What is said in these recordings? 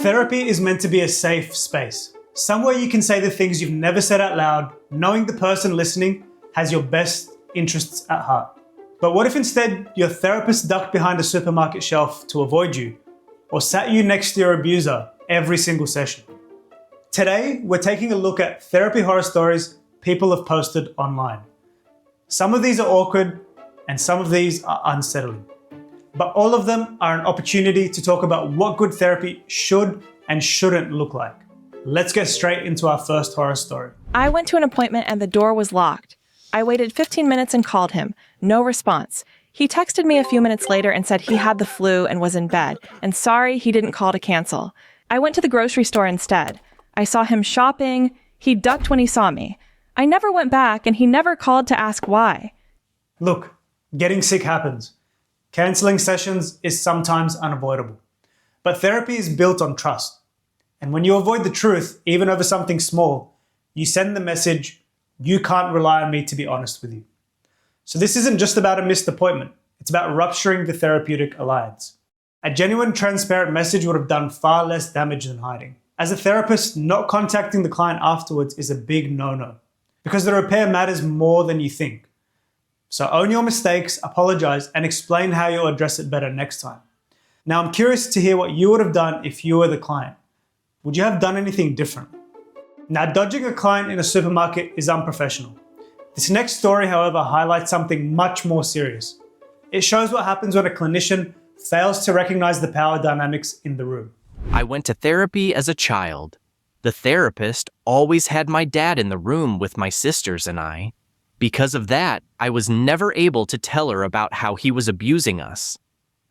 Therapy is meant to be a safe space, somewhere you can say the things you've never said out loud, knowing the person listening has your best interests at heart. But what if instead your therapist ducked behind a supermarket shelf to avoid you, or sat you next to your abuser every single session? Today, we're taking a look at therapy horror stories people have posted online. Some of these are awkward, and some of these are unsettling. But all of them are an opportunity to talk about what good therapy should and shouldn't look like. Let's get straight into our first horror story. I went to an appointment and the door was locked. I waited 15 minutes and called him. No response. He texted me a few minutes later and said he had the flu and was in bed, and sorry he didn't call to cancel. I went to the grocery store instead. I saw him shopping. He ducked when he saw me. I never went back and he never called to ask why. Look, getting sick happens. Canceling sessions is sometimes unavoidable. But therapy is built on trust. And when you avoid the truth, even over something small, you send the message, you can't rely on me to be honest with you. So this isn't just about a missed appointment. It's about rupturing the therapeutic alliance. A genuine, transparent message would have done far less damage than hiding. As a therapist, not contacting the client afterwards is a big no-no, because the repair matters more than you think. So own your mistakes, apologize, and explain how you'll address it better next time. Now, I'm curious to hear what you would have done if you were the client. Would you have done anything different? Now, dodging a client in a supermarket is unprofessional. This next story, however, highlights something much more serious. It shows what happens when a clinician fails to recognize the power dynamics in the room. I went to therapy as a child. The therapist always had my dad in the room with my sisters and I. Because of that, I was never able to tell her about how he was abusing us.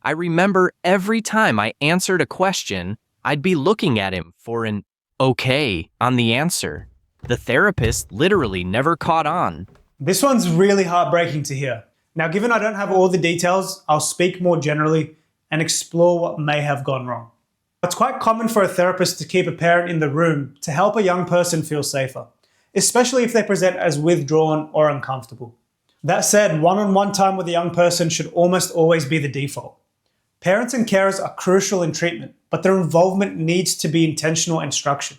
I remember every time I answered a question, I'd be looking at him for an okay on the answer. The therapist literally never caught on. This one's really heartbreaking to hear. Now, given I don't have all the details, I'll speak more generally and explore what may have gone wrong. It's quite common for a therapist to keep a parent in the room to help a young person feel safer, especially if they present as withdrawn or uncomfortable. That said, one-on-one time with a young person should almost always be the default. Parents and carers are crucial in treatment, but their involvement needs to be intentional and structured.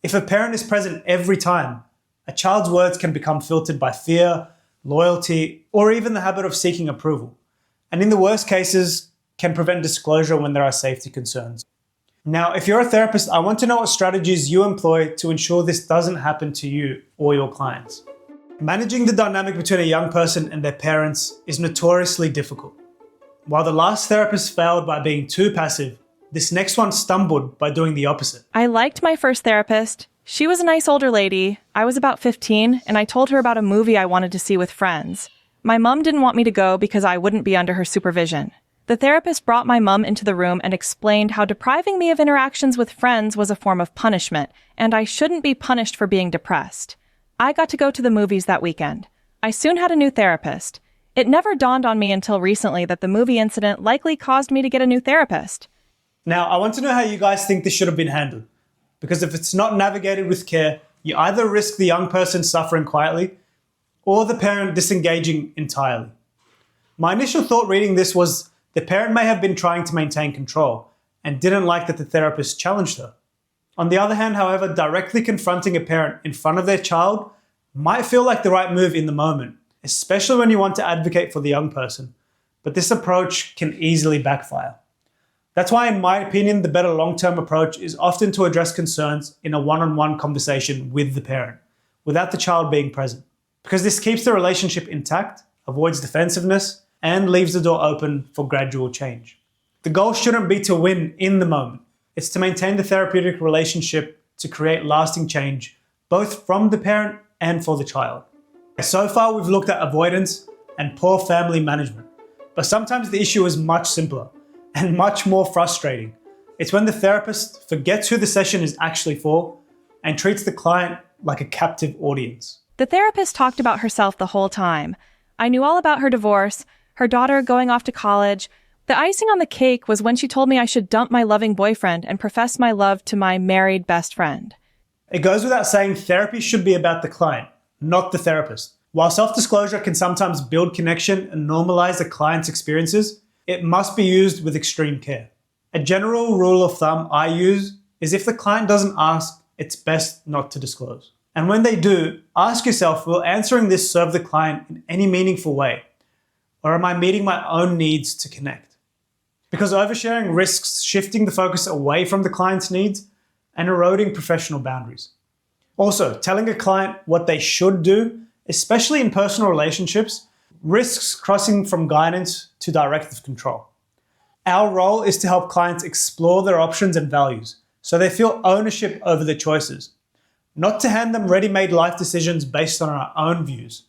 If a parent is present every time, a child's words can become filtered by fear, loyalty, or even the habit of seeking approval, and in the worst cases, can prevent disclosure when there are safety concerns. Now, if you're a therapist, I want to know what strategies you employ to ensure this doesn't happen to you or your clients. Managing the dynamic between a young person and their parents is notoriously difficult. While the last therapist failed by being too passive, this next one stumbled by doing the opposite. I liked my first therapist. She was a nice older lady. I was about 15, and I told her about a movie I wanted to see with friends. My mom didn't want me to go because I wouldn't be under her supervision. The therapist brought my mom into the room and explained how depriving me of interactions with friends was a form of punishment, and I shouldn't be punished for being depressed. I got to go to the movies that weekend. I soon had a new therapist. It never dawned on me until recently that the movie incident likely caused me to get a new therapist. Now, I want to know how you guys think this should have been handled. Because if it's not navigated with care, you either risk the young person suffering quietly or the parent disengaging entirely. My initial thought reading this was the parent may have been trying to maintain control and didn't like that the therapist challenged her. On the other hand, however, directly confronting a parent in front of their child might feel like the right move in the moment, especially when you want to advocate for the young person. But this approach can easily backfire. That's why, in my opinion, the better long-term approach is often to address concerns in a one-on-one conversation with the parent, without the child being present. Because this keeps the relationship intact, avoids defensiveness, and leaves the door open for gradual change. The goal shouldn't be to win in the moment. It's to maintain the therapeutic relationship to create lasting change, both from the parent and for the child. So far, we've looked at avoidance and poor family management, but sometimes the issue is much simpler and much more frustrating. It's when the therapist forgets who the session is actually for and treats the client like a captive audience. The therapist talked about herself the whole time. I knew all about her divorce, her daughter going off to college. The icing on the cake was when she told me I should dump my loving boyfriend and profess my love to my married best friend. It goes without saying therapy should be about the client, not the therapist. While self-disclosure can sometimes build connection and normalize the client's experiences, it must be used with extreme care. A general rule of thumb I use is if the client doesn't ask, it's best not to disclose. And when they do, ask yourself, will answering this serve the client in any meaningful way? Or am I meeting my own needs to connect? Because oversharing risks shifting the focus away from the client's needs and eroding professional boundaries. Also, telling a client what they should do, especially in personal relationships, risks crossing from guidance to directive control. Our role is to help clients explore their options and values so they feel ownership over their choices, not to hand them ready-made life decisions based on our own views.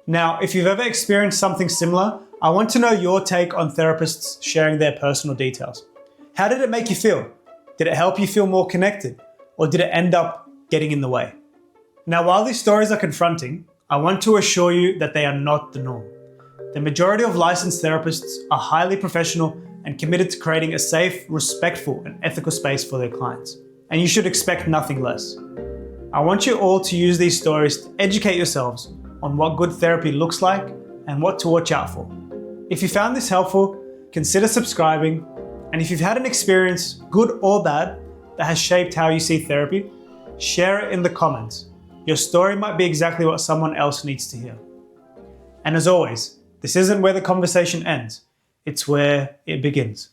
Now, if you've ever experienced something similar, I want to know your take on therapists sharing their personal details. How did it make you feel? Did it help you feel more connected? Or did it end up getting in the way? Now, while these stories are confronting, I want to assure you that they are not the norm. The majority of licensed therapists are highly professional and committed to creating a safe, respectful, and ethical space for their clients. And you should expect nothing less. I want you all to use these stories to educate yourselves on what good therapy looks like and what to watch out for. If you found this helpful, consider subscribing. And if you've had an experience, good or bad, that has shaped how you see therapy, share it in the comments. Your story might be exactly what someone else needs to hear. And as always, this isn't where the conversation ends, it's where it begins.